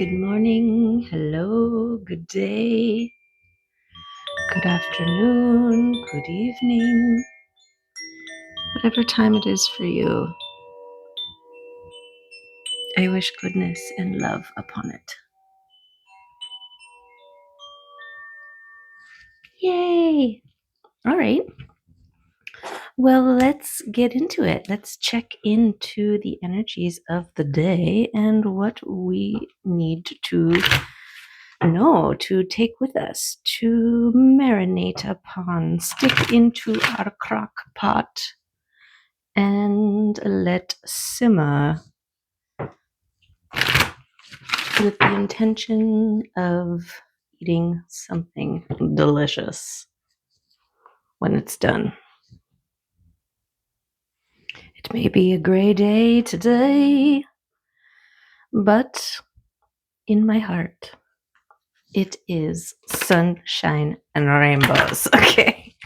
Good morning, hello, good day, good afternoon, good evening, whatever time it is for you. I wish goodness and love upon it. Yay! All right. Well, let's get into it. Let's check into the energies of the day and what we need to know, to take with us, to marinate upon, stick into our crock pot and let simmer with the intention of eating something delicious when it's done. It may be a gray day today, but in my heart, it is sunshine and rainbows. Okay.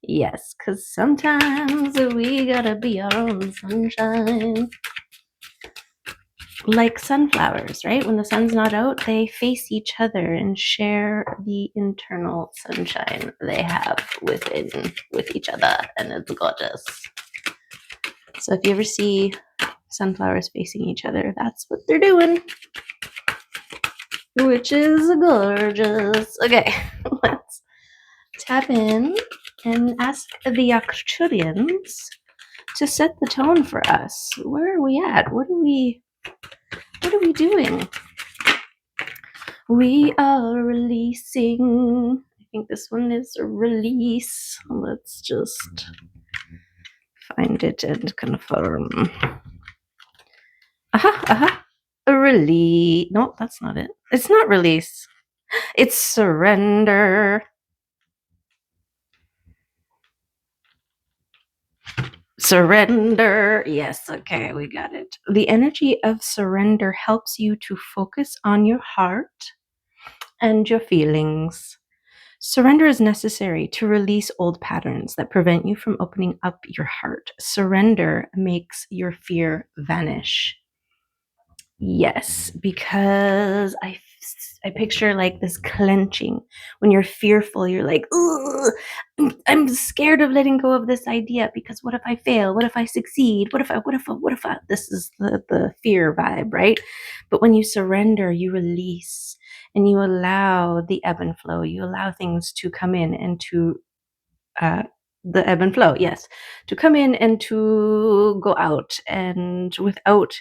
Yes, because sometimes we gotta be our own sunshine. Like sunflowers, right? When the sun's not out, they face each other and share the internal sunshine they have within with each other, and it's gorgeous. So if you ever see sunflowers facing each other, that's what they're doing, which is gorgeous. Okay, let's tap in and ask the Arcturians to set the tone for us. Where are we at? What are we doing? We are releasing. I think this one is a release. Let's just find it and confirm. A release. No, that's not it. It's not release. It's surrender. Surrender. Yes, okay, we got it. The energy of surrender helps you to focus on your heart and your feelings. Surrender is necessary to release old patterns that prevent you from opening up your heart. Surrender makes your fear vanish. Yes, because I picture like this clenching. When you're fearful, you're like, I'm scared of letting go of this idea because what if I fail? What if I succeed? What if I? This is the fear vibe, right? But when you surrender, you release and you allow the ebb and flow. You allow things to come in and to the ebb and flow, yes, to come in and to go out, and without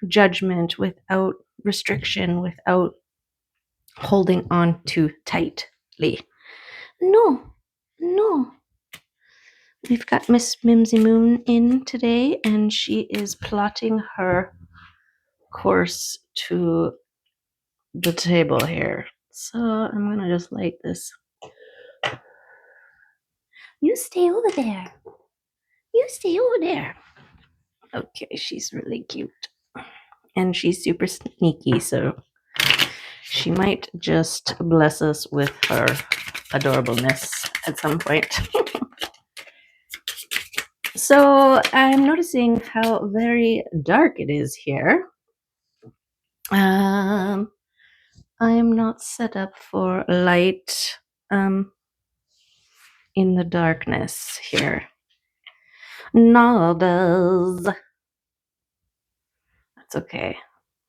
judgment, without restriction, without holding on too tightly. No. We've got Miss Mimsy Moon in today, and she is plotting her course to the table here. So I'm gonna just light this. You stay over there. Okay, she's really cute. And she's super sneaky, so she might just bless us with her adorableness at some point. So I'm noticing how very dark it is here. I am not set up for light in the darkness here. Nodders. That's okay.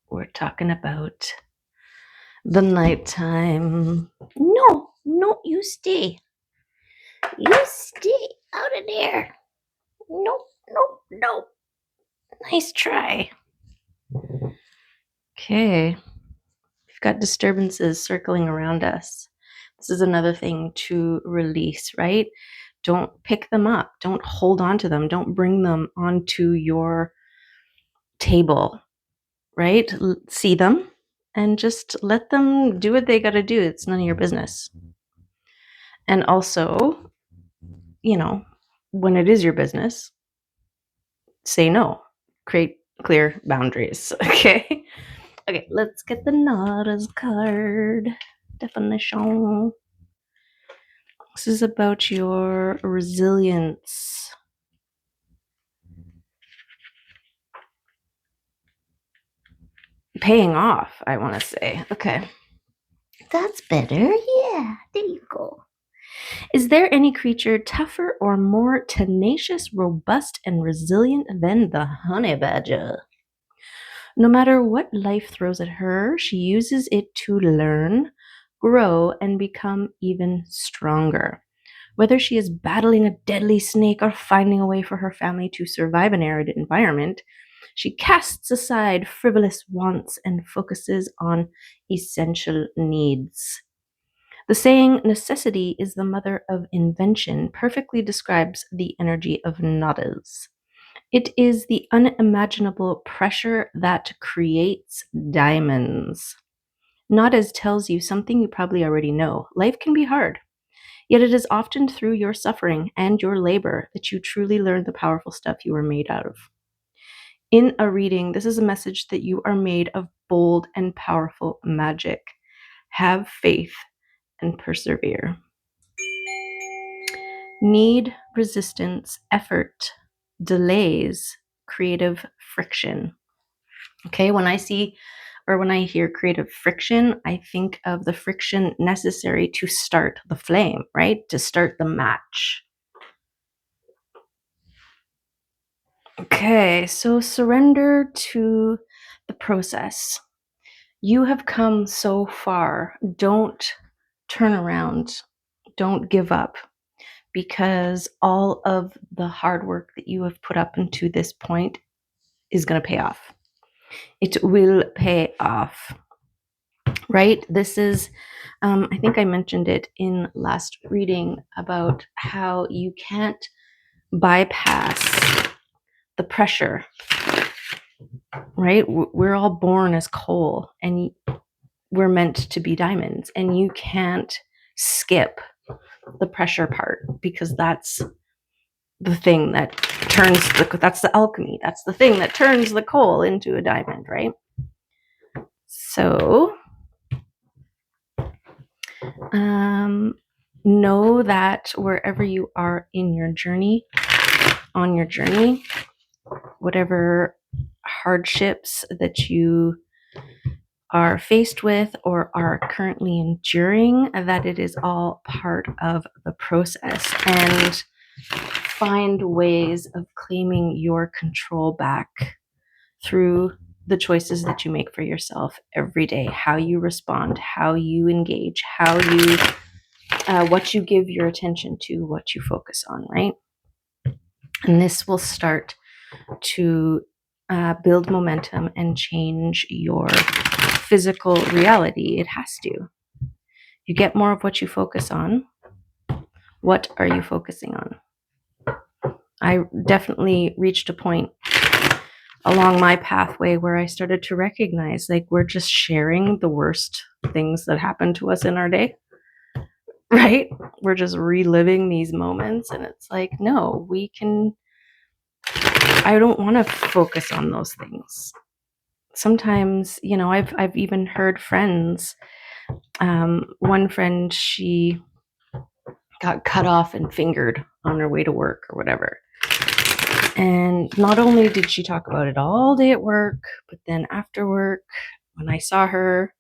We're talking about the nighttime. No, you stay. You stay out of there. Nope. Nice try. Okay. We've got disturbances circling around us. This is another thing to release, right? Don't pick them up. Don't hold on to them. Don't bring them onto your table, right? See them and just let them do what they got to do. It's none of your business. And also, when it is your business, say no. Create clear boundaries, okay? Okay, let's get the Nada's card. Definition. This is about your resilience. paying off, I want to say. Okay. That's better. Yeah, there you go. Is there any creature tougher or more tenacious, robust, and resilient than the honey badger? No matter what life throws at her, she uses it to learn, grow, and become even stronger. Whether she is battling a deadly snake or finding a way for her family to survive an arid environment, she casts aside frivolous wants and focuses on essential needs. The saying, necessity is the mother of invention, perfectly describes the energy of Nada's. It is the unimaginable pressure that creates diamonds. Nada's tells you something you probably already know. Life can be hard, yet it is often through your suffering and your labor that you truly learn the powerful stuff you are made out of. In a reading, this is a message that you are made of bold and powerful magic. Have faith and persevere. Need, resistance, effort, delays, creative friction. Okay, when I hear creative friction, I think of the friction necessary to start the flame, right? To start the match. Okay, so surrender to the process. You have come so far. Don't turn around. Don't give up, because all of the hard work that you have put up into this point is going to pay off. It will pay off, right? This is, I think I mentioned it in last reading about how you can't bypass the pressure, right? We're all born as coal and we're meant to be diamonds, and you can't skip the pressure part, because that's the thing that that's the alchemy. That's the thing that turns the coal into a diamond, right? So, know that wherever you are in your journey, on your journey, whatever hardships that you are faced with or are currently enduring, that it is all part of the process, and find ways of claiming your control back through the choices that you make for yourself every day, how you respond, how you engage, how you what you give your attention to, what you focus on, right? And this will start to build momentum and change your physical reality. It has to. You get more of what you focus on. What are you focusing on? I definitely reached a point along my pathway where I started to recognize, like, we're just sharing the worst things that happen to us in our day, right? We're just reliving these moments, and it's like, no, I don't want to focus on those things. Sometimes, I've even heard friends, one friend, she got cut off and fingered on her way to work or whatever. And not only did she talk about it all day at work, but then after work, when I saw her,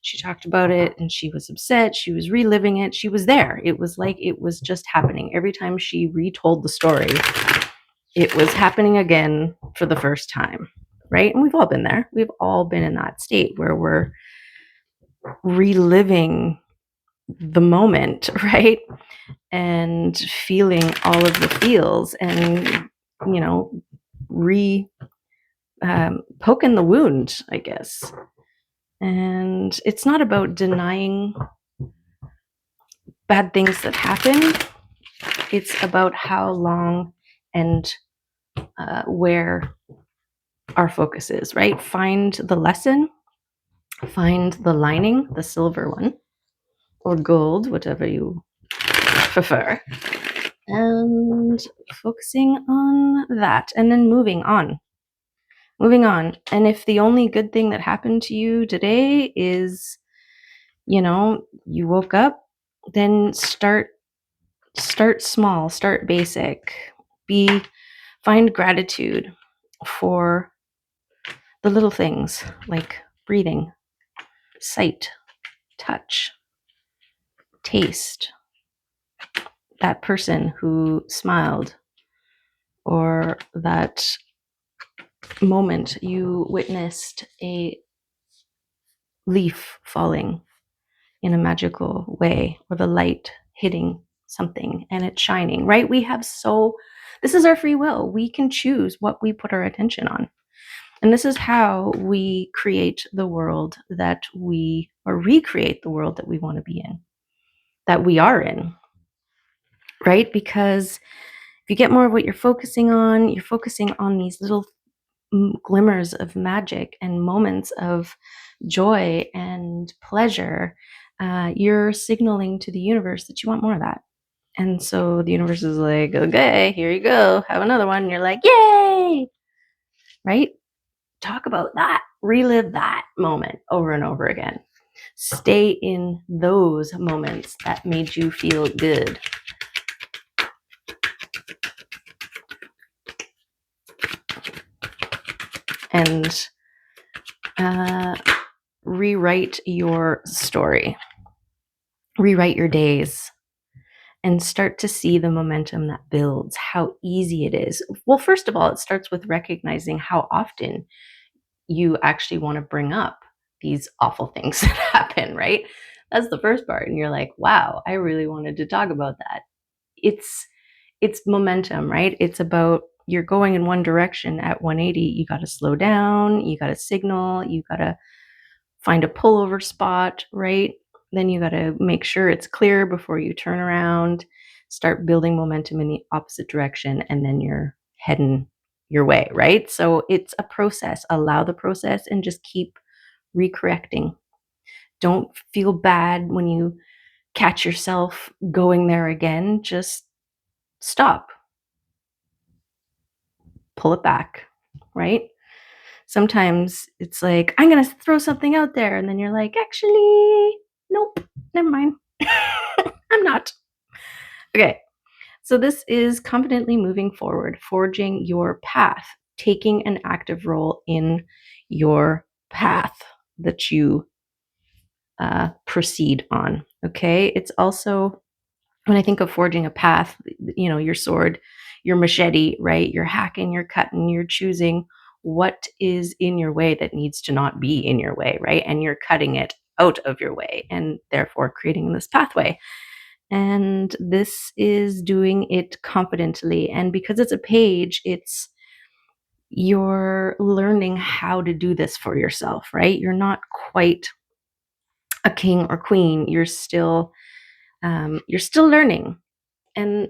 she talked about it and she was upset. She was reliving it. She was there. It was like it was just happening. Every time she retold the story, it was happening again for the first time, right? And we've all been there. We've all been in that state where we're reliving the moment, right? And feeling all of the feels and, poking the wound, I guess. And it's not about denying bad things that happen. It's about how long and where our focus is, right? Find the lesson, find the lining, the silver one, or gold, whatever you prefer, and focusing on that, and then moving on. And if the only good thing that happened to you today is, you woke up, then start small, start basic. Find gratitude for the little things, like breathing, sight, touch, taste, that person who smiled, or that moment you witnessed a leaf falling in a magical way, or the light hitting something and it's shining, right? This is our free will. We can choose what we put our attention on. And this is how we create the world or recreate the world that we want to be in, that we are in, right? Because if you get more of what you're focusing on these little glimmers of magic and moments of joy and pleasure, you're signaling to the universe that you want more of that. And so the universe is like, okay, here you go, have another one. And you're like, yay, right? Talk about that. Relive that moment over and over again. Stay in those moments that made you feel good. And rewrite your story. Rewrite your days. And start to see the momentum that builds, how easy it is. Well, first of all, it starts with recognizing how often you actually want to bring up these awful things that happen, right? That's the first part. And you're like, wow, I really wanted to talk about that. It's momentum, right? It's about, you're going in one direction at 180. You got to slow down. You got to signal. You got to find a pullover spot, right? Then you got to make sure it's clear before you turn around, start building momentum in the opposite direction, and then you're heading your way, right? So it's a process. Allow the process and just keep recorrecting. Don't feel bad when you catch yourself going there again. Just stop. Pull it back, right? Sometimes it's like, I'm going to throw something out there. And then you're like, actually, nope, never mind. I'm not. Okay. So this is confidently moving forward, forging your path, taking an active role in your path that you proceed on. Okay. It's also, when I think of forging a path, your sword, your machete, right? You're hacking, you're cutting, you're choosing what is in your way that needs to not be in your way, right? And you're cutting it out of your way and therefore creating this pathway. And this is doing it confidently. And because it's a page, you're learning how to do this for yourself, right? You're not quite a king or queen. You're still learning. And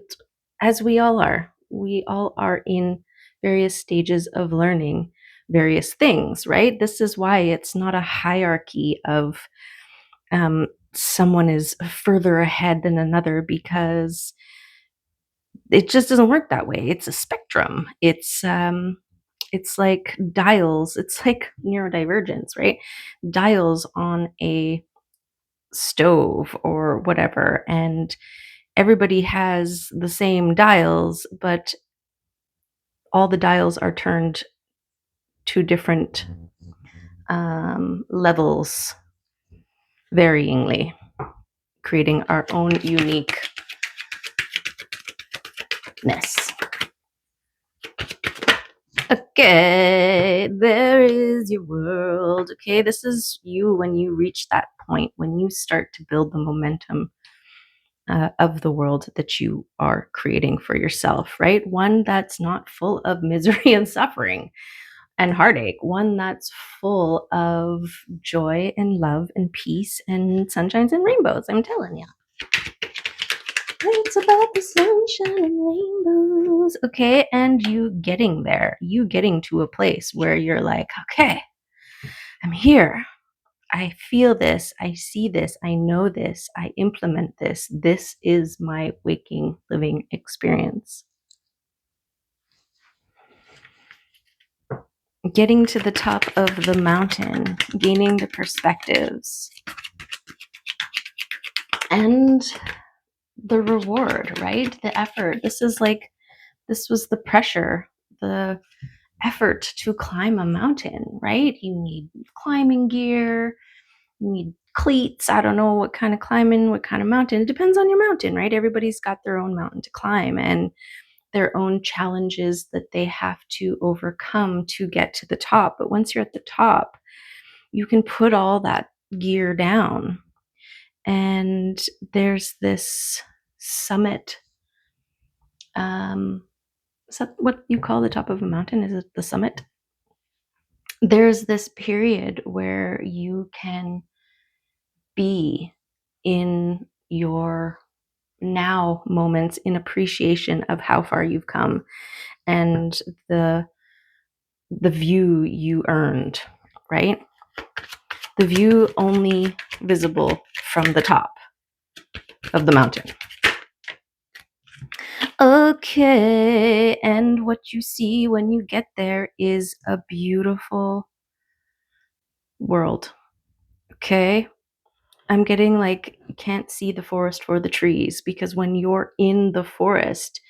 as we all are in various stages of learning various things, right? This is why it's not a hierarchy of someone is further ahead than another, because it just doesn't work that way. It's a spectrum. It's like dials. It's like neurodivergence, right? Dials on a stove or whatever, and everybody has the same dials, but all the dials are turned to different levels varyingly, creating our own uniqueness. Okay, there is your world. Okay, this is you when you reach that point, when you start to build the momentum of the world that you are creating for yourself, right? One that's not full of misery and suffering and heartache, one that's full of joy and love and peace and sunshines and rainbows. I'm telling you. It's about the sunshine and rainbows. Okay, and you getting there, you getting to a place where you're like, okay, I'm here. I feel this, I see this, I know this, I implement this. This is my waking, living experience. Getting to the top of the mountain, gaining the perspectives, and the reward, right? The effort. This was the pressure, the effort to climb a mountain, right? You need climbing gear, you need cleats. I don't know what kind of climbing, what kind of mountain. It depends on your mountain, right? Everybody's got their own mountain to climb and their own challenges that they have to overcome to get to the top. But once you're at the top, you can put all that gear down. And there's this summit. Is that what you call the top of a mountain? Is it the summit? There's this period where you can be in your now moments in appreciation of how far you've come and the view you earned, right? The view only visible from the top of the mountain. Okay, and what you see when you get there is a beautiful world. Okay, I'm getting like you can't see the forest for the trees because when you're in the forest,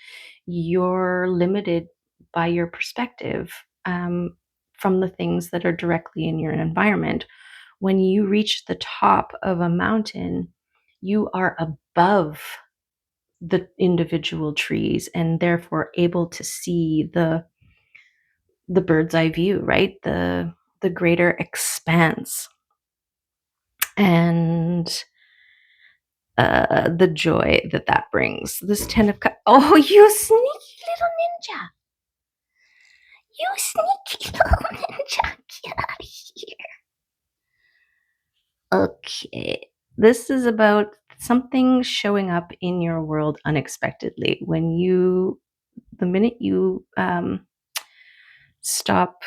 you're limited by your perspective from the things that are directly in your environment. When you reach the top of a mountain, you are above the individual trees and therefore able to see the bird's eye view, right? The greater expanse and the joy that that brings. This 10 of cups. Oh, you sneaky little ninja. You sneaky little ninja. Get out of here. Okay. This is about something showing up in your world unexpectedly. The minute you stop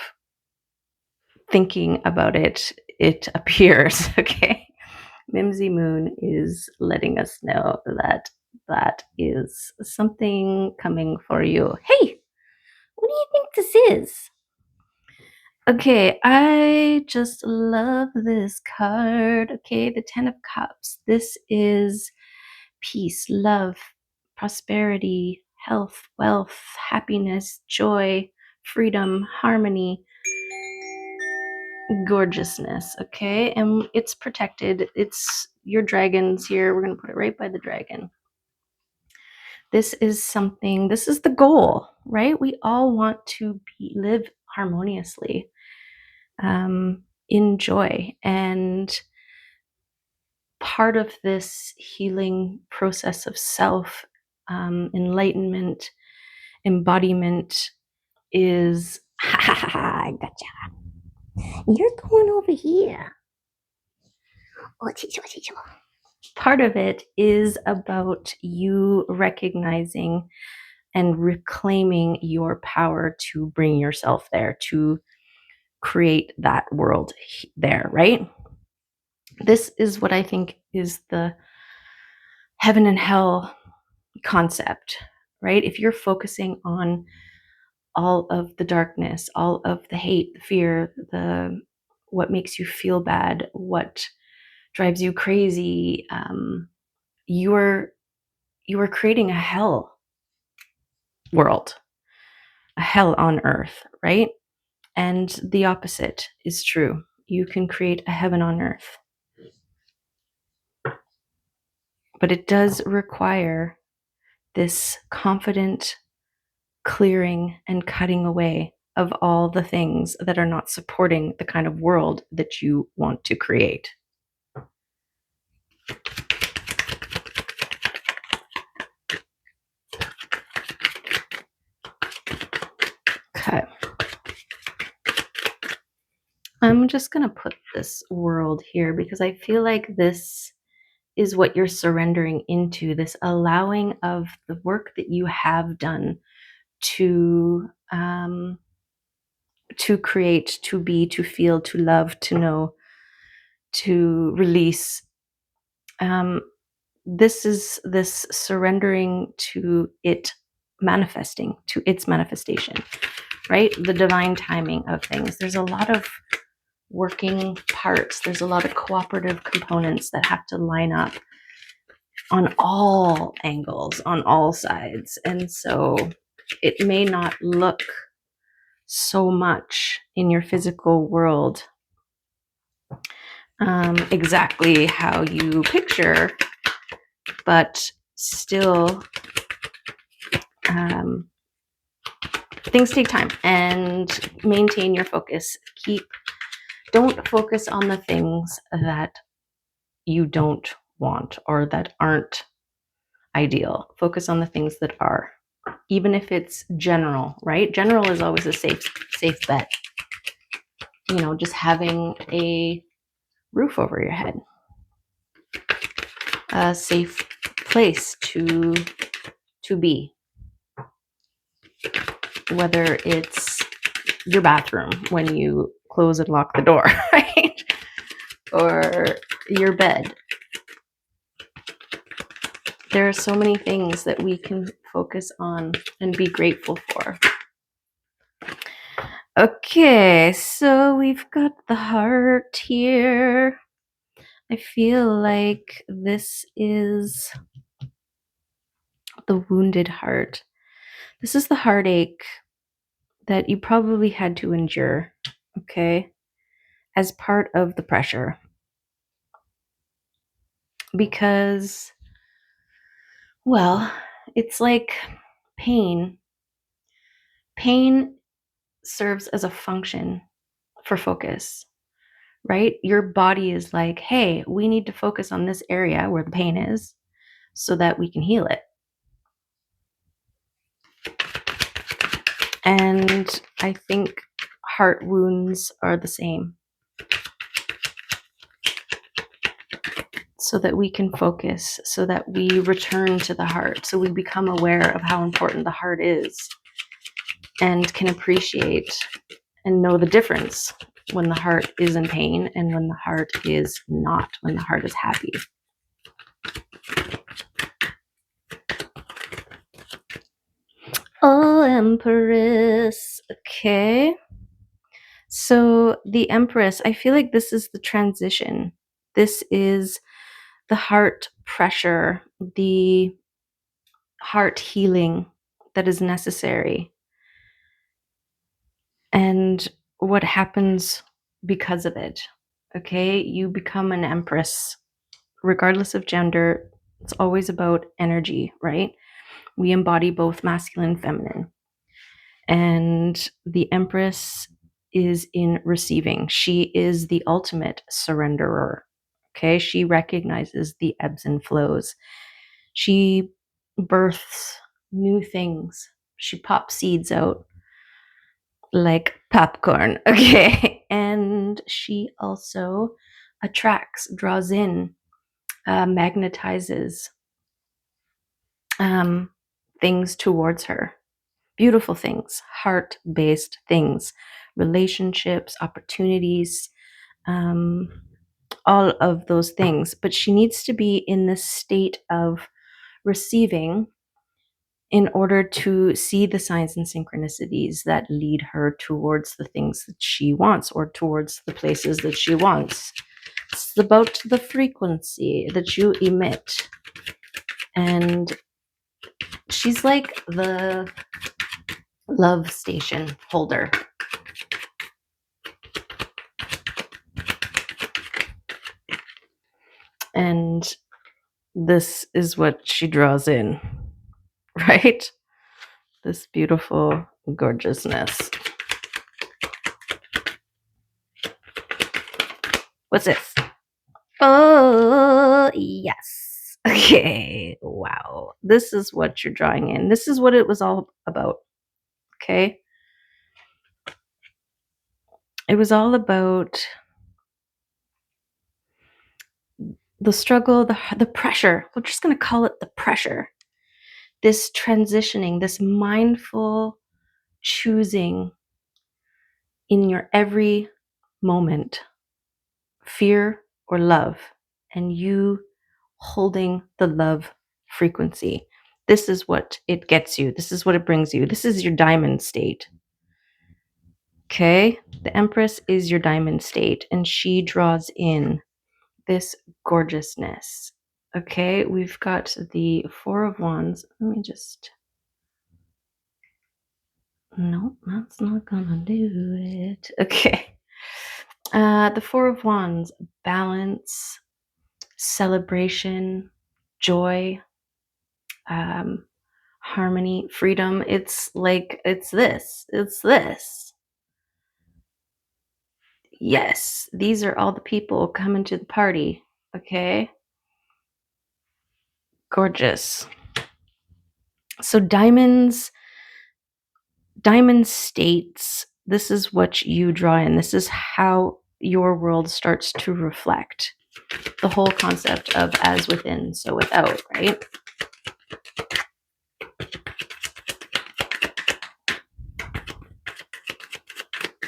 thinking about it, it appears. Okay. Mimsy Moon is letting us know that that is something coming for you. Hey, what do you think this is? Okay, I just love this card. Okay, the 10 of Cups. This is peace, love, prosperity, health, wealth, happiness, joy, freedom, harmony, gorgeousness. Okay, and it's protected. It's your dragons here. We're going to put it right by the dragon. This is something, this is the goal, right? We all want to live harmoniously, in joy. And part of this healing process of self, enlightenment, embodiment is, I gotcha. You're going over here. Part of it is about you recognizing and reclaiming your power to bring yourself there, to create that world there, right? This is what I think is the heaven and hell concept, right? If you're focusing on all of the darkness, all of the hate, the fear, what makes you feel bad, what drives you crazy, you are creating a hell world, a hell on earth, right? And the opposite is true. You can create a heaven on earth. But it does require this confident clearing and cutting away of all the things that are not supporting the kind of world that you want to create. Okay. I'm just going to put this world here because I feel like this is what you're surrendering into, this allowing of the work that you have done to create, to be, to feel, to love, to know, to release. This is this surrendering to it manifesting, to its manifestation, right? The divine timing of things. There's a lot of working parts. There's a lot of cooperative components that have to line up on all angles, on all sides. And so it may not look so much in your physical world exactly how you picture, but still things take time, and maintain your focus. Don't focus on the things that you don't want or that aren't ideal. Focus on the things that are, even if it's general, right? General is always a safe bet. Just having a roof over your head, a safe place to be, whether it's your bathroom when you close and lock the door, right? Or your bed. There are so many things that we can focus on and be grateful for. Okay, so we've got the heart here. I feel like this is the wounded heart. This is the heartache that you probably had to endure, okay, as part of the pressure. Because, well, it's like pain. Pain serves as a function for focus, right? Your body is like, hey, we need to focus on this area where the pain is so that we can heal it. And I think heart wounds are the same. So that we can focus, so that we return to the heart, so we become aware of how important the heart is and can appreciate and know the difference when the heart is in pain and when the heart is not, when the heart is happy. Oh, Empress. Okay. So the Empress, I feel like this is the transition. This is the heart pressure, the heart healing that is necessary. And what happens because of it. Okay, you become an empress, regardless of gender. It's always about energy, right? We embody both masculine and feminine. And the empress is in receiving. She is the ultimate surrenderer. Okay, she recognizes the ebbs and flows. She births new things. She pops seeds out like popcorn. Okay. And she also attracts, draws in, magnetizes things towards her. Beautiful things, heart based things, relationships, opportunities, all of those things. But she needs to be in this state of receiving in order to see the signs and synchronicities that lead her towards the things that she wants or towards the places that she wants. It's about the frequency that you emit. And she's like the love station holder. And this is what she draws in, right? This beautiful gorgeousness. What's this? Oh, yes. Okay. Wow. This is what you're drawing in. This is what it was all about. Okay. It was all about the struggle, the pressure. We're just going to call it the pressure. This transitioning, this mindful choosing in your every moment, fear or love, and you holding the love frequency. This is what it gets you. This is what it brings you. This is your diamond state. Okay? The Empress is your diamond state, and she draws in this gorgeousness. Okay? We've got the Four of Wands. Let me just Nope, that's not gonna do it. Okay. The Four of Wands, balance, celebration, joy, um, harmony, freedom. It's like, it's this. It's this. Yes, these are all the people coming to the party. Okay. Gorgeous. So diamond states, this is what you draw in. This is how your world starts to reflect the whole concept of as within, so without, right?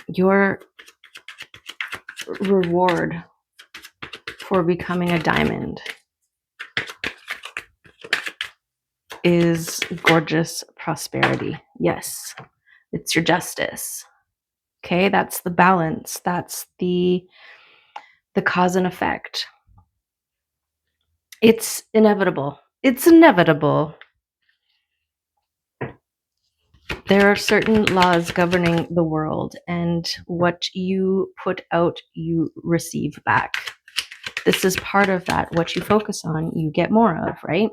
Your reward for becoming a diamond is gorgeous prosperity. Yes, it's your justice. Okay, that's the balance. That's the cause and effect. It's inevitable. It's inevitable. There are certain laws governing the world, and what you put out, you receive back. This is part of that. What you focus on, you get more of, right?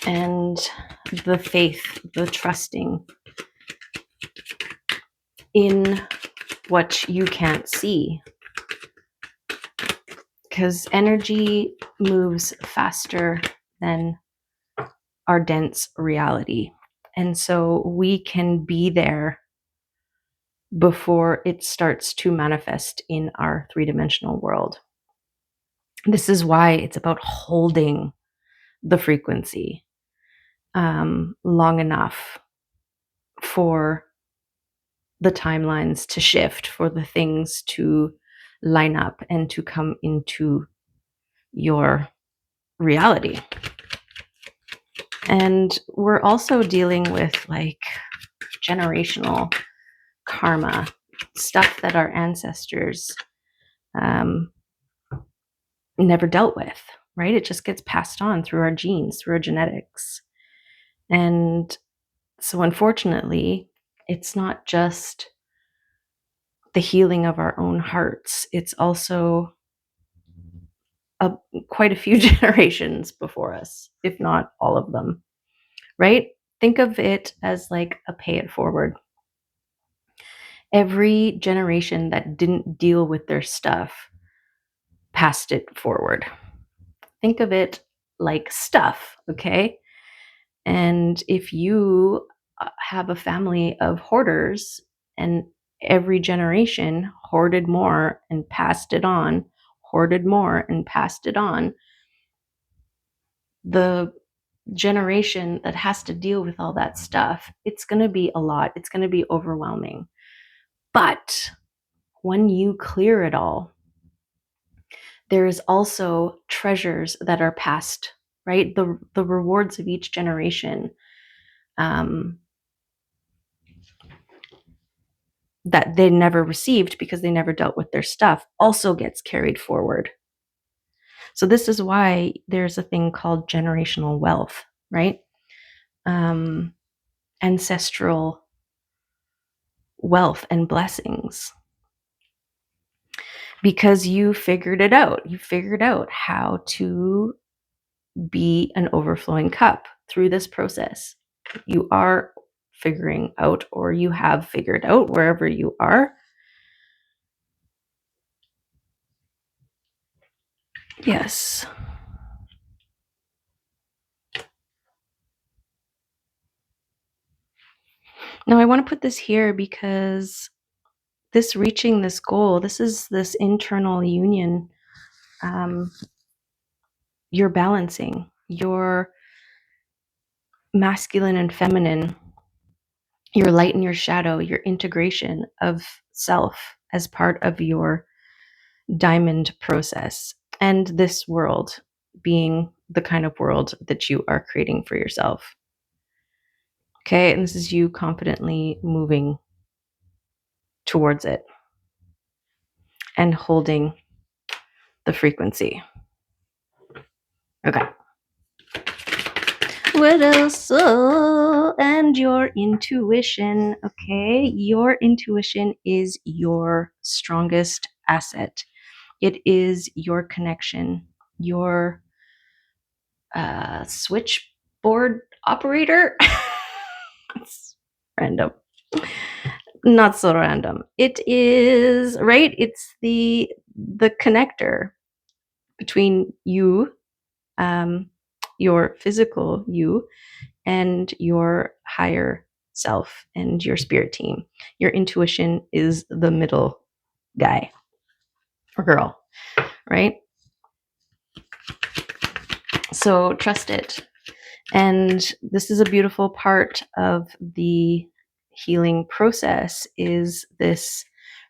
And the faith, the trusting in what you can't see. Because energy moves faster than our dense reality. And so we can be there before it starts to manifest in our three-dimensional world. This is why it's about holding the frequency long enough for the timelines to shift, for the things to line up and to come into your reality. And we're also dealing with like generational karma, stuff that our ancestors never dealt with, right? It just gets passed on through our genes, through our genetics. And so unfortunately, it's not just the healing of our own hearts, it's also quite a few generations before us, if not all of them, right? Think of it as like a pay it forward. Every generation that didn't deal with their stuff passed it forward. Think of it like stuff, okay? And if you have a family of hoarders and every generation hoarded more and passed it on, hoarded more and passed it on, the generation that has to deal with all that stuff, it's going to be a lot. It's going to be overwhelming. But when you clear it all, there is also treasures that are passed, right? The rewards of each generation that they never received because they never dealt with their stuff also gets carried forward. So this is why there's a thing called generational wealth, right? Ancestral wealth and blessings. Because you figured it out. You figured out how to be an overflowing cup through this process. You are figuring out, or you have figured out wherever you are. Yes. Now I want to put this here because this reaching this goal, this is this internal union. You're balancing your masculine and feminine, your light and your shadow, your integration of self as part of your diamond process, and this world being the kind of world that you are creating for yourself. Okay, and this is you confidently moving towards it and holding the frequency. Okay. What else? Oh, and your intuition. Okay, your intuition is your strongest asset. It is your connection, your switchboard operator. It's random. Not so random. It is, right? It's the connector between you, your physical you, and your higher self and your spirit team. Your intuition is the middle guy or girl, right? So trust it. And this is a beautiful part of the healing process, is this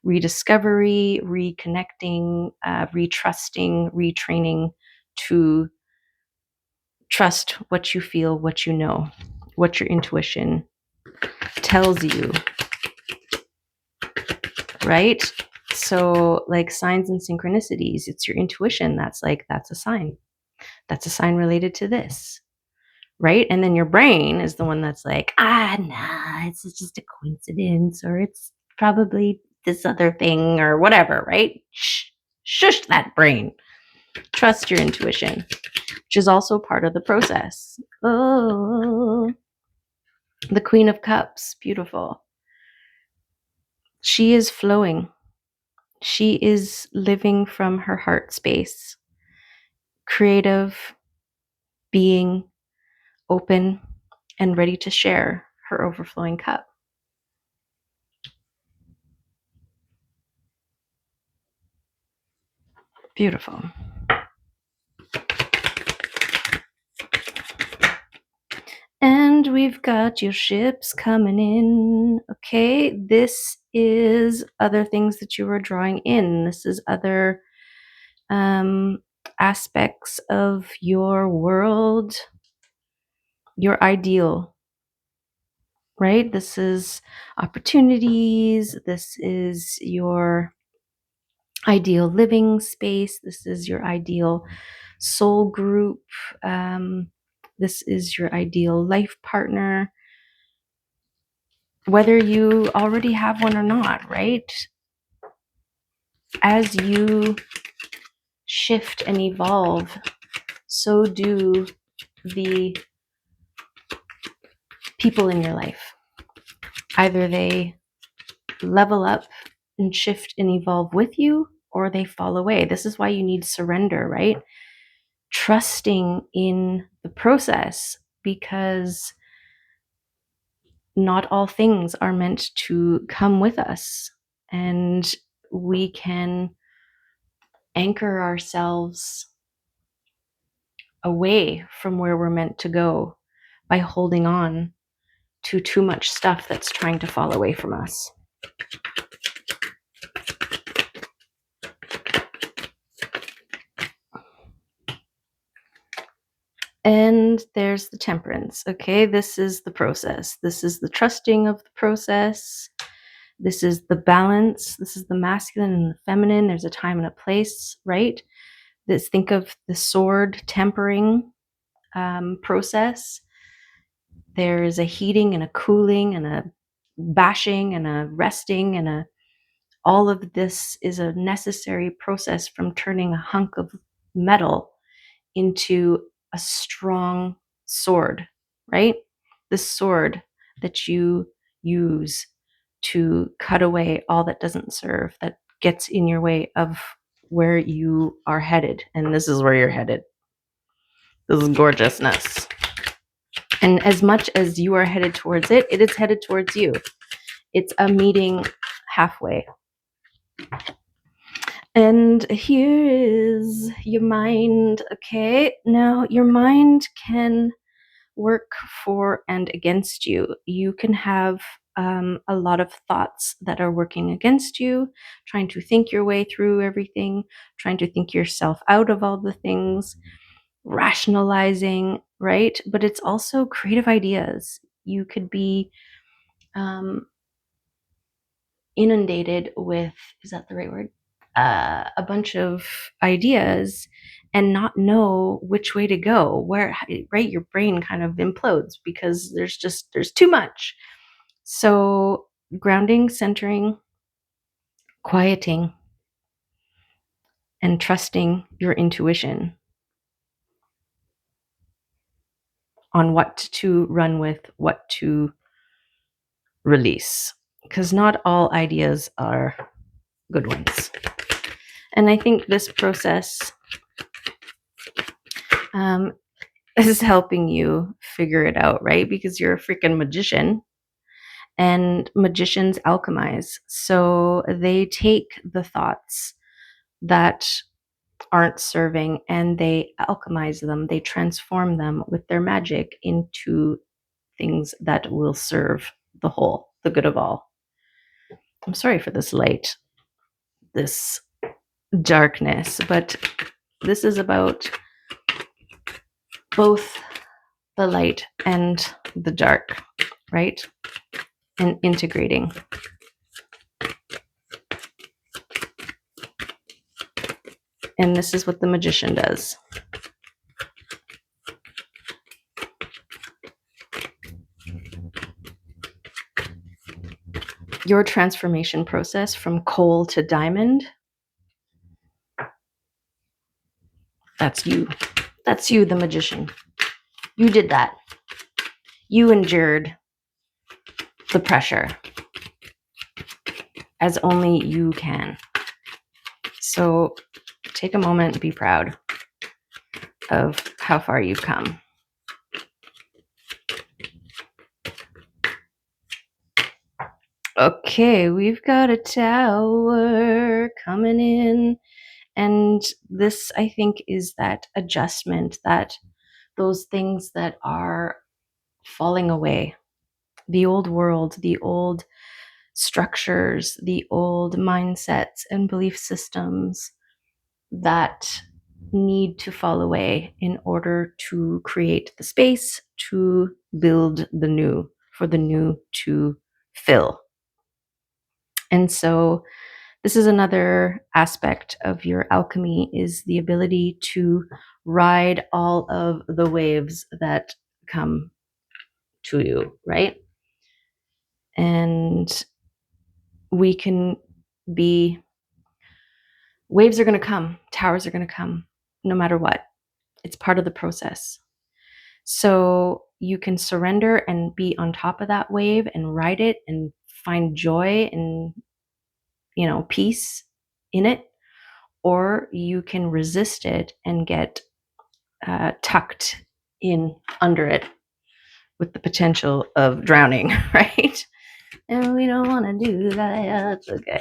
rediscovery, reconnecting, retrusting, retraining to trust what you feel, what you know, what your intuition tells you, right? So like signs and synchronicities, it's your intuition that's like, that's a sign. That's a sign related to this, right? And then your brain is the one that's like, nah, it's just a coincidence, or it's probably this other thing or whatever, right? Shush that brain. Trust your intuition, which is also part of the process. Oh, the Queen of Cups, beautiful. She is flowing. She is living from her heart space, creative, being open, and ready to share her overflowing cup. Beautiful. And we've got your ships coming in. Okay, this is other things that you are drawing in. This is other aspects of your world, your ideal, right? This is opportunities. This is your ideal living space. This is your ideal soul group. This is your ideal life partner, whether you already have one or not, right? As you shift and evolve, so do the people in your life. Either they level up and shift and evolve with you, or they fall away. This is why you need surrender, right? Trusting in the process, because not all things are meant to come with us, and we can anchor ourselves away from where we're meant to go by holding on to too much stuff that's trying to fall away from us. And there's the temperance. Okay, this is the process. This is the trusting of the process. This is the balance. This is the masculine and the feminine. There's a time and a place, right? This, think of the sword tempering process. There's a heating and a cooling and a bashing and a resting and a all of this is a necessary process from turning a hunk of metal into a strong sword, right? The sword that you use to cut away all that doesn't serve, that gets in your way of where you are headed. And this is where you're headed. This is gorgeousness. And as much as you are headed towards it, it is headed towards you. It's a meeting halfway. And here is your mind. Okay, now your mind can work for and against you. You can have a lot of thoughts that are working against you, trying to think your way through everything, trying to think yourself out of all the things, rationalizing, right? But it's also creative ideas. You could be inundated with, is that the right word? A bunch of ideas, and not know which way to go, where, right? Your brain kind of implodes because there's too much. So grounding, centering, quieting, and trusting your intuition on what to run with, what to release, because not all ideas are good ones. And I think this process is helping you figure it out, right? Because you're a freaking magician, and magicians alchemize. So they take the thoughts that aren't serving and they alchemize them, they transform them with their magic into things that will serve the whole, the good of all. I'm sorry for this light, this darkness, but this is about both the light and the dark, right? And integrating. And this is what the magician does. Your transformation process from coal to diamond, that's you. That's you, the magician. You did that. You endured the pressure as only you can. So take a moment and be proud of how far you've come. Okay, we've got a tower coming in. And this, I think, is that adjustment, that those things that are falling away. The old world, the old structures, the old mindsets and belief systems that need to fall away in order to create the space to build the new, for the new to fill. And so this is another aspect of your alchemy, is the ability to ride all of the waves that come to you, right? And we can be, waves are going to come, towers are going to come, no matter what. It's part of the process. So you can surrender and be on top of that wave and ride it and find joy and, peace in it, or you can resist it and get tucked in under it with the potential of drowning, right? And we don't want to do that. Okay.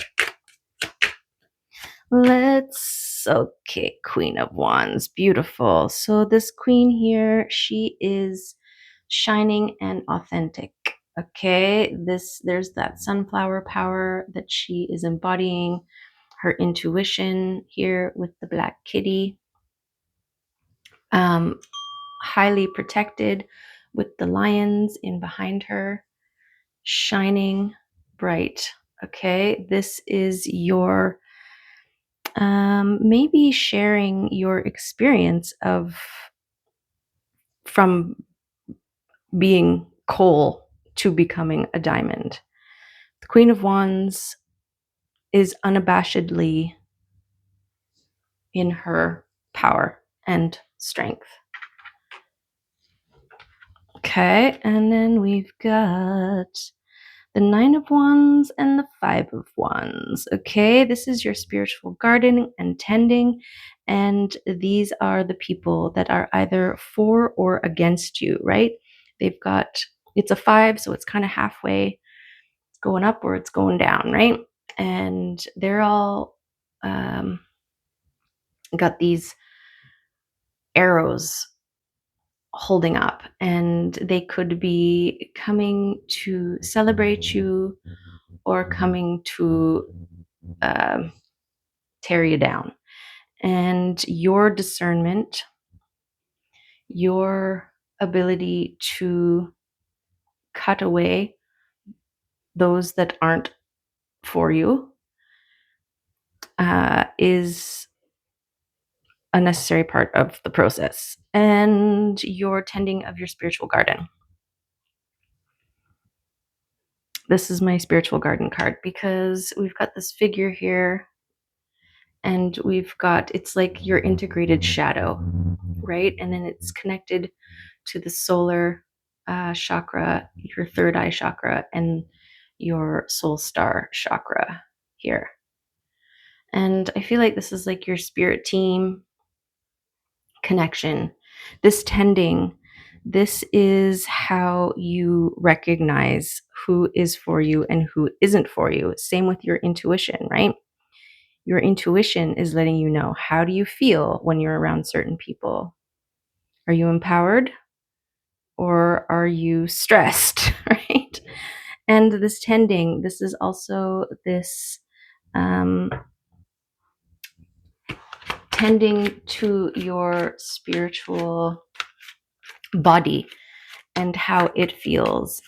Okay, Queen of Wands, beautiful. So this queen here, she is shining and authentic. Okay, there's that sunflower power that she is embodying, her intuition here with the black kitty. Highly protected with the lions in behind her, shining bright. Okay, this is your maybe sharing your experience of from being coal to becoming a diamond. The Queen of Wands is unabashedly in her power and strength. Okay, and then we've got the Nine of Wands and the Five of Wands. Okay, this is your spiritual gardening and tending, and these are the people that are either for or against you, right? They've got, it's a 5, so it's kind of halfway. It's going up or it's going down, right? And they're all got these arrows holding up, and they could be coming to celebrate you or coming to tear you down. And your discernment, your ability to cut away those that aren't for you is a necessary part of the process. And your tending of your spiritual garden. This is my spiritual garden card because we've got this figure here and we've got, it's like your integrated shadow, right? And then it's connected to the solar chakra, your third eye chakra, and your soul star chakra here. And I feel like this is like your spirit team connection. This tending, this is how you recognize who is for you and who isn't for you. Same with your intuition, right? Your intuition is letting you know, how do you feel when you're around certain people? Are you empowered or are you stressed, right? And this tending, this is also this tending to your spiritual body and how it feels,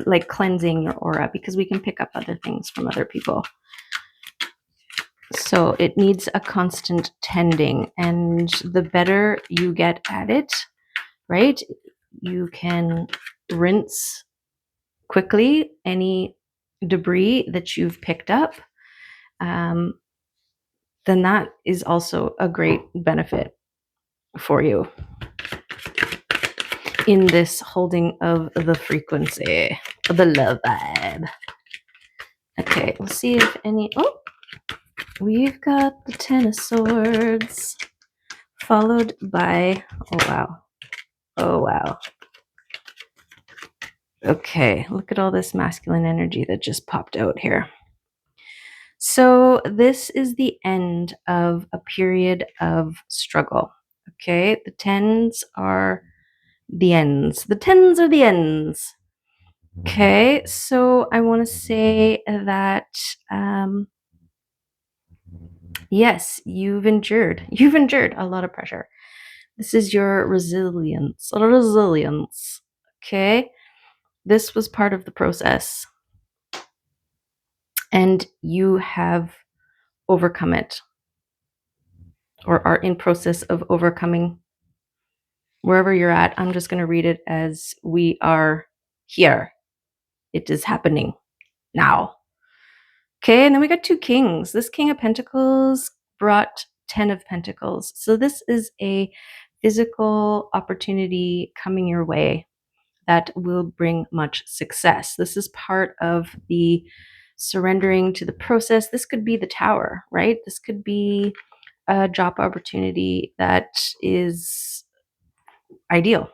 like cleansing your aura, because we can pick up other things from other people. So it needs a constant tending, and the better you get at it, right? You can rinse quickly any debris that you've picked up. Then that is also a great benefit for you in this holding of the frequency, of the love vibe. Okay, we'll see if any. Oh, we've got the Ten of Swords, followed by. Oh wow! Oh wow! Okay, look at all this masculine energy that just popped out here. So this is the end of a period of struggle. Okay, the tens are the ends. The tens are the ends. Okay, so I want to say that yes, you've endured a lot of pressure. This is your resilience. Resilience. Okay, this was part of the process, and you have overcome it, or are in process of overcoming. Wherever you're at, I'm just going to read it as we are here. It is happening now. Okay, and then we got two kings. This King of Pentacles brought 10 of Pentacles. So this is a physical opportunity coming your way that will bring much success. This is part of the surrendering to the process. This could be the Tower, right? This could be a job opportunity that is ideal,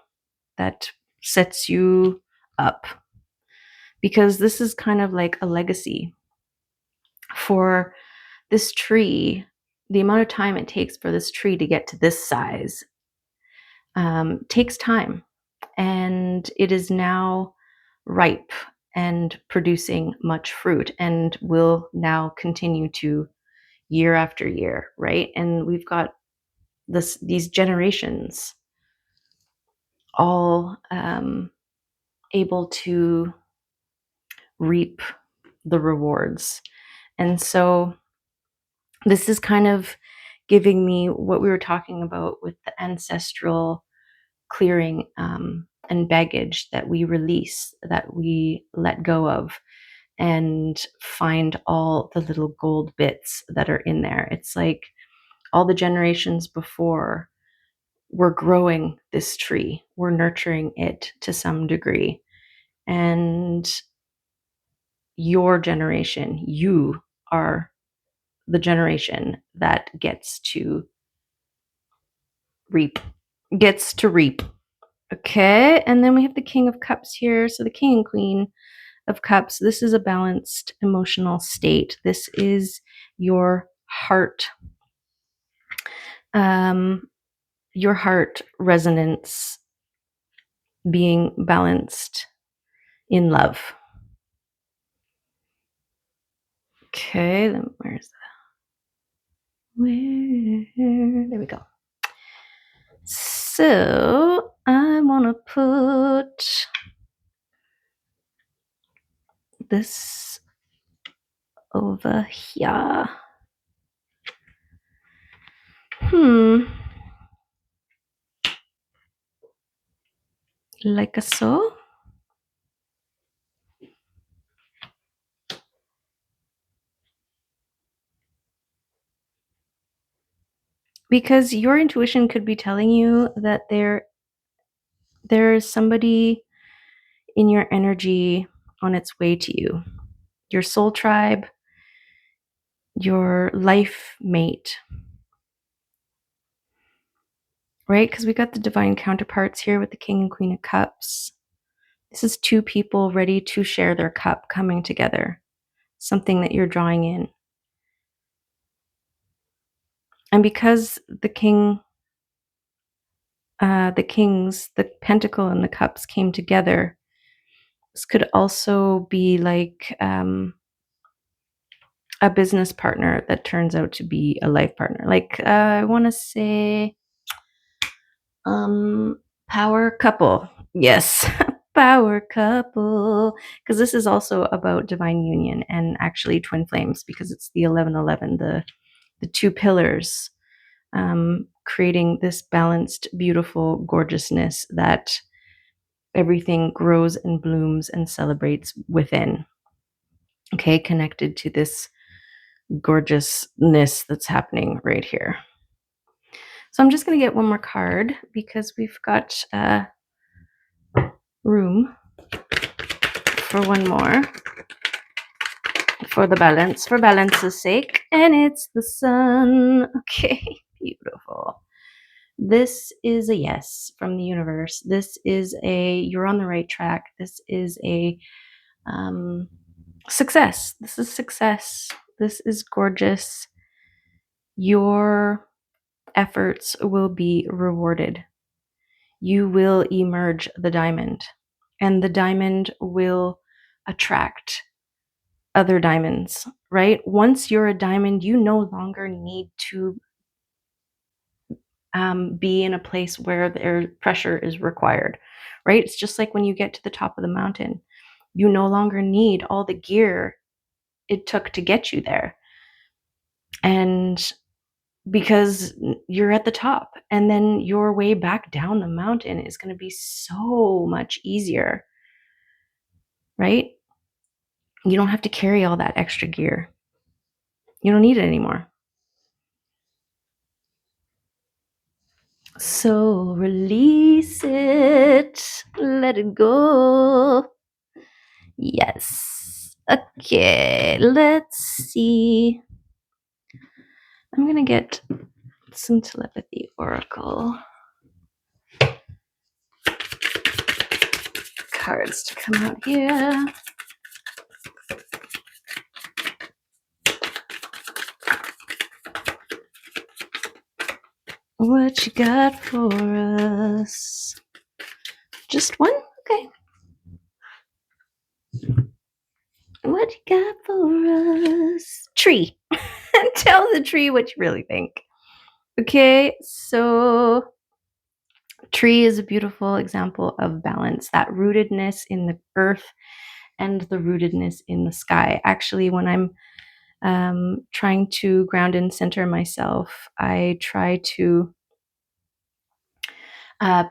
that sets you up. Because this is kind of like a legacy for this tree. The amount of time it takes for this tree to get to this size takes time, and it is now ripe and producing much fruit, and will now continue to year after year, right? And we've got these generations all able to reap the rewards. And so this is kind of giving me what we were talking about with the ancestral clearing and baggage that we release, that we let go of, and find all the little gold bits that are in there. It's like all the generations before were growing this tree, we're nurturing it to some degree. And your generation, you are the generation that gets to reap. Okay, and then we have the King of Cups here. So the King and Queen of Cups, this is a balanced emotional state. This is your heart, your heart resonance being balanced in love. Okay, then where's that? There we go. So I want to put this over here. like so. Because your intuition could be telling you that there's somebody in your energy on its way to you. Your soul tribe, your life mate, right? Because we got the divine counterparts here with the King and Queen of Cups. This is two people ready to share their cup coming together, something that you're drawing in. And because the kings, the pentacle and the cups came together, this could also be like a business partner that turns out to be a life partner. Like I want to say power couple. Yes. Power couple, because this is also about divine union and actually twin flames, because it's the 1111, the two pillars, creating this balanced, beautiful gorgeousness that everything grows and blooms and celebrates within. Okay, connected to this gorgeousness that's happening right here. So I'm just going to get one more card because we've got room for one more for balance's sake. And it's the sun. Okay, beautiful. This is a yes from the universe. This is you're on the right track. This is a success. This is success. This is gorgeous. Your efforts will be rewarded. You will emerge the diamond, and the diamond will attract other diamonds, right? Once you're a diamond, you no longer need to be in a place where their pressure is required, right? It's just like when you get to the top of the mountain, you no longer need all the gear it took to get you there. And because you're at the top, and then your way back down the mountain is going to be so much easier, right? You don't have to carry all that extra gear. You don't need it anymore. So release it, let it go. Yes. Okay, let's see. I'm going to get some telepathy oracle cards to come out here. What you got for us? Just one? Okay. What you got for us? Tree. Tell the tree what you really think. Okay, so tree is a beautiful example of balance, that rootedness in the earth and the rootedness in the sky. Actually, when I'm trying to ground and center myself, I try to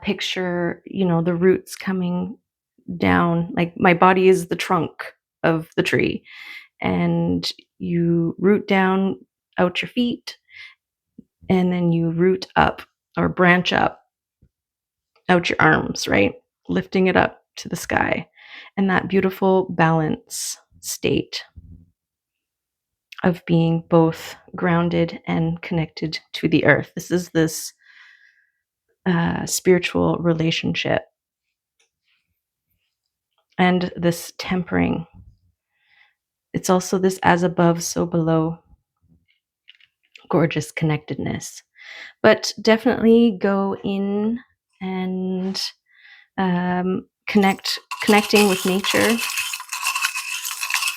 picture, the roots coming down. Like my body is the trunk of the tree, and you root down out your feet, and then you root up or branch up out your arms, right? Lifting it up to the sky, and that beautiful balance state of being both grounded and connected to the earth. This is this spiritual relationship and this tempering. It's also this as above, so below, gorgeous connectedness. But definitely go in and connecting with nature,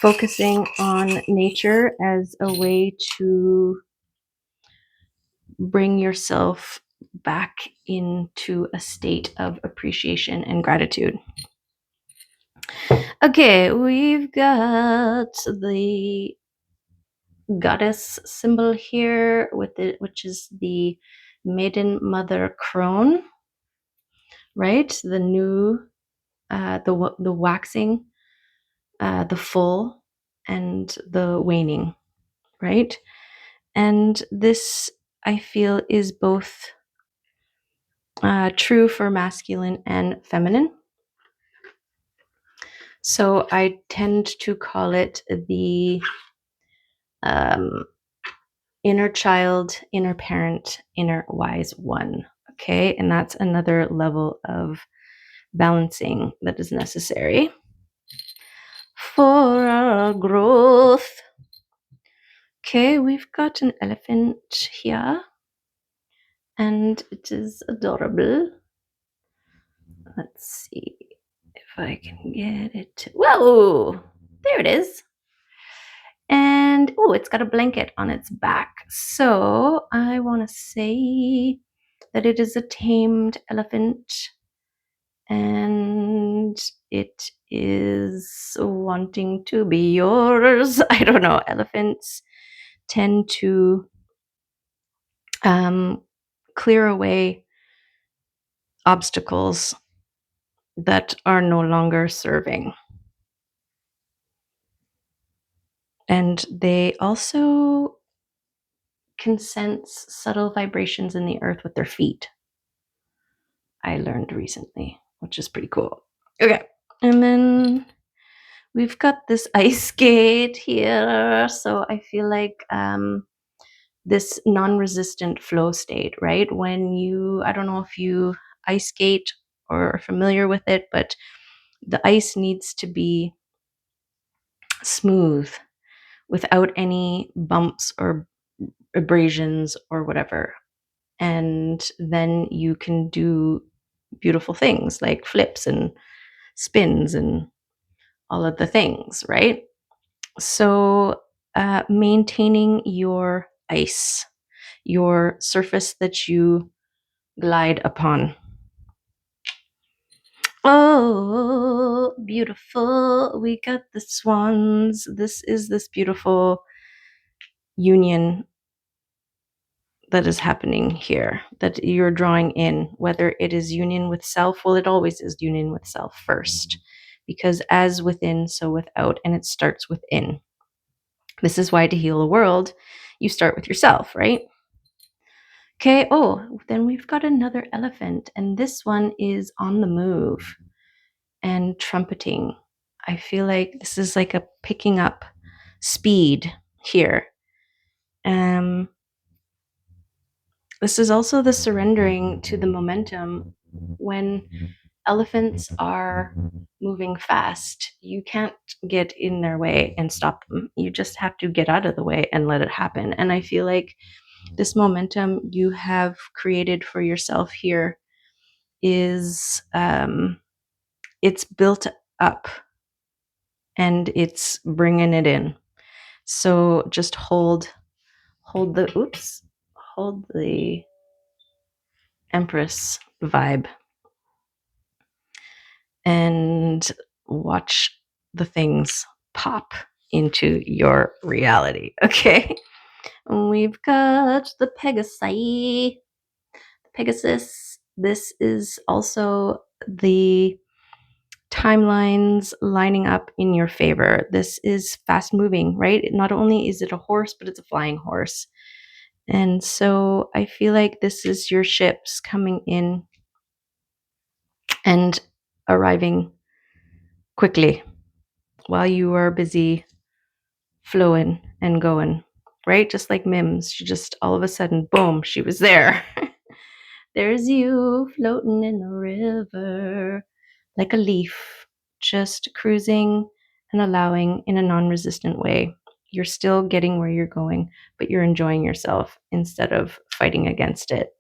focusing on nature as a way to bring yourself back into a state of appreciation and gratitude. Okay, we've got the goddess symbol here with it, which is the maiden mother crone. right? The new, the waxing, the full, and the waning, right? And this, I feel, is both true for masculine and feminine. So I tend to call it the um, inner child, inner parent, inner wise one. Okay. And that's another level of balancing that is necessary for our growth. Okay. We've got an elephant here and it is adorable. Let's see if I can get it. Whoa! There it is. And oh, it's got a blanket on its back. So I want to say that it is a tamed elephant and it is wanting to be yours. I don't know. Elephants tend to clear away obstacles that are no longer serving. And they also can sense subtle vibrations in the earth with their feet. I learned recently, which is pretty cool. Okay. And then we've got this ice skate here. So I feel like this non-resistant flow state, right? When you, I don't know if you ice skate or are familiar with it, but the ice needs to be smooth without any bumps or abrasions or whatever. And then you can do beautiful things like flips and spins and all of the things, right? So, maintaining your ice, your surface that you glide upon. Oh, beautiful. We got the swans. This is this beautiful union that is happening here, that you're drawing in, whether it is union with self. Well, it always is union with self first, because as within, so without, and it starts within. This is why to heal the world, you start with yourself, right? Okay, oh, then we've got another elephant, and this one is on the move and trumpeting. I feel like this is like a picking up speed here. This is also the surrendering to the momentum. When elephants are moving fast, you can't get in their way and stop them. You just have to get out of the way and let it happen. And I feel like this momentum you have created for yourself here is it's built up and it's bringing it in. So just hold the Empress vibe and watch the things pop into your reality. Okay. We've got the Pegasus. This is also the timelines lining up in your favor. This is fast moving, right? Not only is it a horse, but it's a flying horse. And so I feel like this is your ships coming in and arriving quickly while you are busy flowing and going, right? Just like Mims, she just all of a sudden, boom, she was there. There's you floating in the river like a leaf, just cruising and allowing in a non resistant way. You're still getting where you're going, but you're enjoying yourself instead of fighting against it.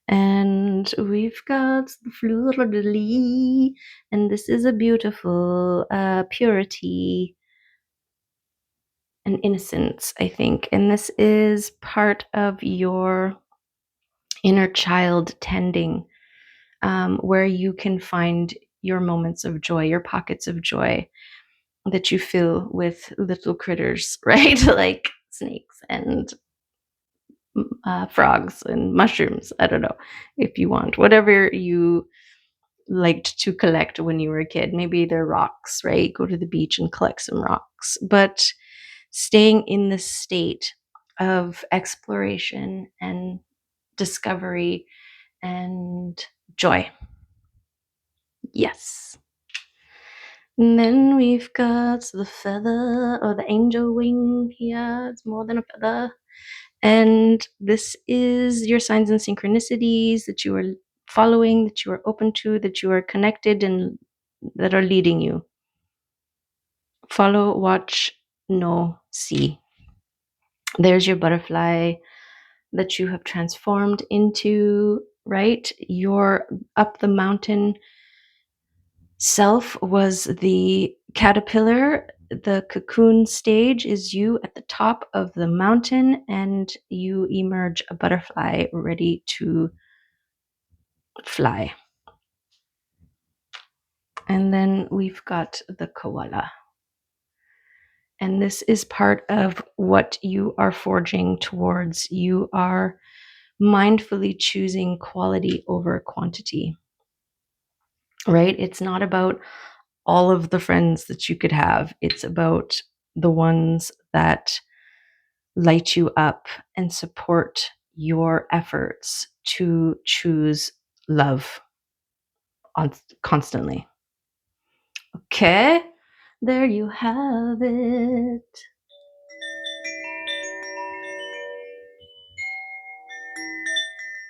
And we've got the fleur de lis, and this is a beautiful purity and innocence, I think. And this is part of your inner child tending, where you can find your moments of joy, your pockets of joy that you fill with little critters, right? Like snakes and frogs and mushrooms. I don't know, if you want. Whatever you liked to collect when you were a kid. Maybe they're rocks, right? Go to the beach and collect some rocks. But staying in this state of exploration and discovery and joy. Yes. And then we've got the feather or the angel wing here. It's more than a feather. And this is your signs and synchronicities that you are following, that you are open to, that you are connected and that are leading you. Follow, watch, know, see. There's your butterfly that you have transformed into, right? Your up the mountain self was the caterpillar. The cocoon stage is you at the top of the mountain, and you emerge a butterfly ready to fly. And then we've got the koala. And this is part of what you are forging towards. You are mindfully choosing quality over quantity, right? It's not about all of the friends that you could have, it's about the ones that light you up and support your efforts to choose love constantly. Okay, there you have it.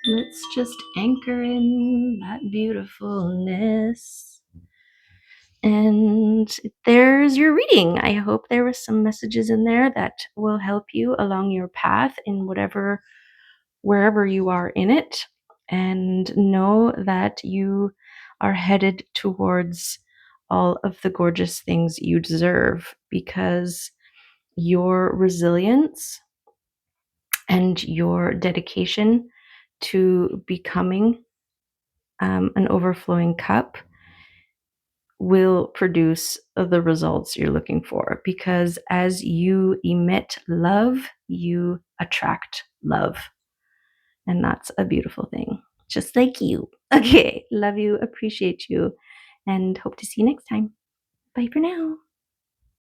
Let's just anchor in that beautifulness. And there's your reading. I hope there were some messages in there that will help you along your path in wherever you are in it. And know that you are headed towards all of the gorgeous things you deserve, because your resilience and your dedication to becoming an overflowing cup will produce the results you're looking for. Because as you emit love, you attract love. And that's a beautiful thing. Just like you. Okay. Love you, appreciate you, and hope to see you next time. Bye for now.